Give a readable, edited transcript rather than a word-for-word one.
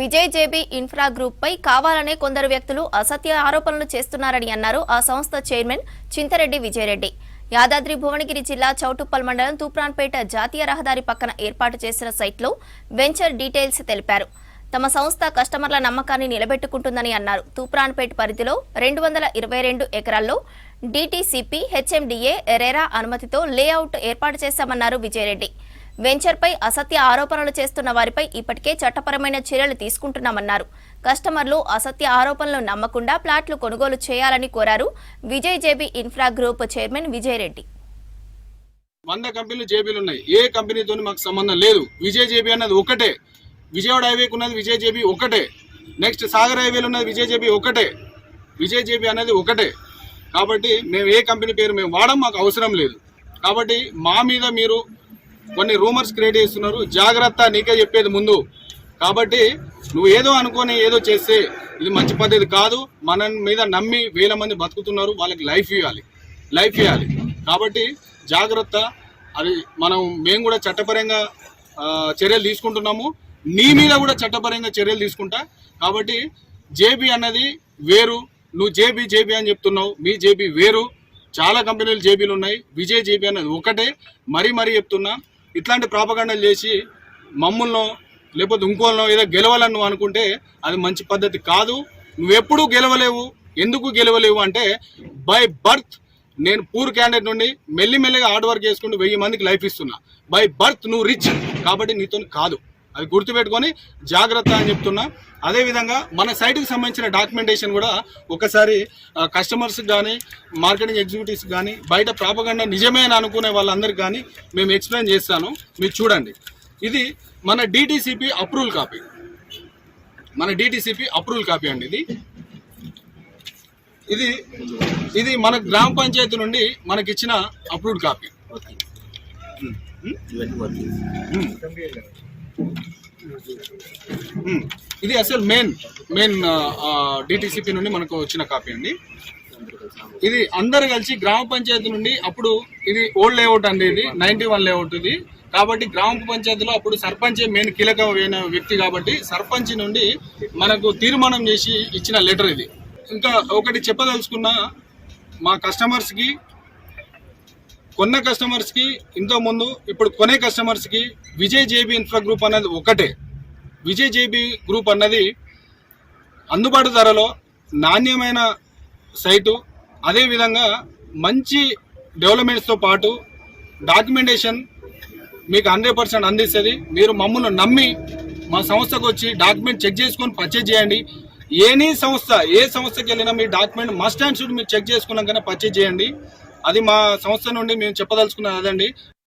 Vijay JB infra group పై కావాలనే కొందరు వ్యక్తులు అసత్య ఆరోపణలు చేస్తున్నారని అన్నారు ఆ సంస్థ చైర్మన్ చింతరెడ్డి విజయరెడ్డి. యాదాద్రి భువనగిరి జిల్లా చౌటుప్పల్ మండలం తూప్రాన్పేట జాతీయ రహదారి పక్కన ఏర్పాటు చేసిన సైట్లో వెంచర్ డీటెయిల్స్ తెలిపారు. తమ సంస్థ కస్టమర్ల నమ్మకాన్ని నిలబెట్టుకుంటుందని అన్నారు. తూప్రాన్పేట పరిధిలో 222 ఎకరాల్లో డీటీసీపీ హెచ్ఎండిఏ రెరా అనుమతితో లేఅవుట్ ఏర్పాటు చేశామన్నారు విజయరెడ్డి. వెంచర్పై అసత్య ఆరోపణలు చేస్తున్న వారిపై ఇప్పటికే చట్టపరమైన చర్యలు తీసుకుంటున్నామన్నారు. కస్టమర్లు అసత్య ఆరోపణలు నమ్మకుండా ప్లాట్లు కొనుగోలు చేయాలని కోరారు. Vijay JB infra group chairman Vijaya Reddy. 100 కంపెనీలు జేబీలు ఉన్నాయి. ఏ కంపెనీతో మాకు సంబంధం లేదు. విజయ్ జేబీ అన్నది ఒకటే. విజయవాడ హైవేకి ఉన్నది విజయ్ జేబీ ఒకటే. నెక్స్ట్ సాగర్ హైవేలో ఉన్నది విజయ్ జేబీ ఒకటే. విజయ్ జేబీ అనేది ఒకటే. కాబట్టి మేము ఏ కంపెనీ పేరు మేము వాడడం మాకు అవసరం లేదు. కాబట్టి మా మీద మీరు కొన్ని రూమర్స్ క్రియేట్ చేస్తున్నారు. జాగ్రత్త, నీకే చెప్పేది ముందు. కాబట్టి నువ్వు ఏదో అనుకొని ఏదో చేస్తే ఇది మంచి పద్ధతి కాదు. మన మీద నమ్మి వేల మంది బతుకుతున్నారు. వాళ్ళకి లైఫ్ ఇవ్వాలి. కాబట్టి జాగ్రత్త. అది మేము కూడా చట్టపరంగా చర్యలు తీసుకుంటున్నాము. నీ మీద కూడా చట్టపరంగా చర్యలు తీసుకుంటా. కాబట్టి జేబీ అన్నది వేరు. నువ్వు జేబీ అని చెప్తున్నావు. మీ జేబీ వేరు. చాలా కంపెనీలు జేబీలు ఉన్నాయి. విజయ్ జేబీ అన్నది ఒకటే. మరీ చెప్తున్నా. ఇట్లాంటి ప్రాపగండలు చేసి మమ్మల్నో లేకపోతే ఇంకోనో ఏదో గెలవాలని నువ్వు అనుకుంటే అది మంచి పద్ధతి కాదు. నువ్వెప్పుడూ గెలవలేవు. ఎందుకు గెలవలేవు అంటే బై బర్త్ నేను పూర్ క్యాండిడేట్ నుండి మెల్లిమెల్లిగా హార్డ్ వర్క్ చేసుకుంటూ 1000 మందికి లైఫ్ ఇస్తున్నా. బై బర్త్ నువ్వు రిచ్. కాబట్టి నీతో కాదు. అది గుర్తుపెట్టుకొని జాగ్రత్త అని చెప్తున్నా. అదేవిధంగా మన సైట్కి సంబంధించిన డాక్యుమెంటేషన్ కూడా ఒకసారి కస్టమర్స్కి కానీ మార్కెటింగ్ ఎగ్జిక్యూటివ్స్ కానీ బయట ప్రాపగండా నిజమే అని అనుకునే వాళ్ళందరికీ కానీ మేము ఎక్స్ప్లెయిన్ చేస్తాను. మీరు చూడండి. ఇది మన డీటీసీపీ అప్రూవల్ కాపీ అండి. ఇది మన గ్రామ పంచాయతీ నుండి మనకిచ్చిన అప్రూవ్డ్ కాపీ. ఇది అసలు మెయిన్ డిటిసిపి నుండి మనకు వచ్చిన కాపీ అండి. ఇది అందరు కలిసి గ్రామ పంచాయతీ నుండి అప్పుడు ఇది ఓల్డ్ లేఅవుట్ అండి. ఇది 91 లేఅవుట్ ఇది. కాబట్టి గ్రామ పంచాయతీలో అప్పుడు సర్పంచే మెయిన్ కీలకమైన వ్యక్తి. కాబట్టి సర్పంచ్ నుండి మనకు తీర్మానం చేసి ఇచ్చిన లెటర్ ఇది. ఇంకా ఒకటి చెప్పదలుచుకున్న, మా కస్టమర్స్కి కొన్న కస్టమర్స్కి ఇంతకుముందు ఇప్పుడు కొనే కస్టమర్స్కి విజయ్ జేబీ ఇన్ఫ్రా గ్రూప్ అన్నది ఒకటే. విజయ్ జేబీ గ్రూప్ అన్నది అందుబాటు ధరలో నాణ్యమైన సైటు, అదేవిధంగా మంచి డెవలప్మెంట్స్తో పాటు డాక్యుమెంటేషన్ మీకు 100% అందిస్తుంది. మీరు మమ్మల్ని నమ్మి మా సంస్థకు వచ్చి డాక్యుమెంట్ చెక్ చేసుకొని పర్చేజ్ చేయండి. ఏ సంస్థకి వెళ్ళినా మీ డాక్యుమెంట్ మస్ట్ అండ్ షుడ్ మీరు చెక్ చేసుకున్నాకనే పర్చేజ్ చేయండి. అది మా సంస్థ నుండి మేము చెప్పదలుచుకున్నది అదండి.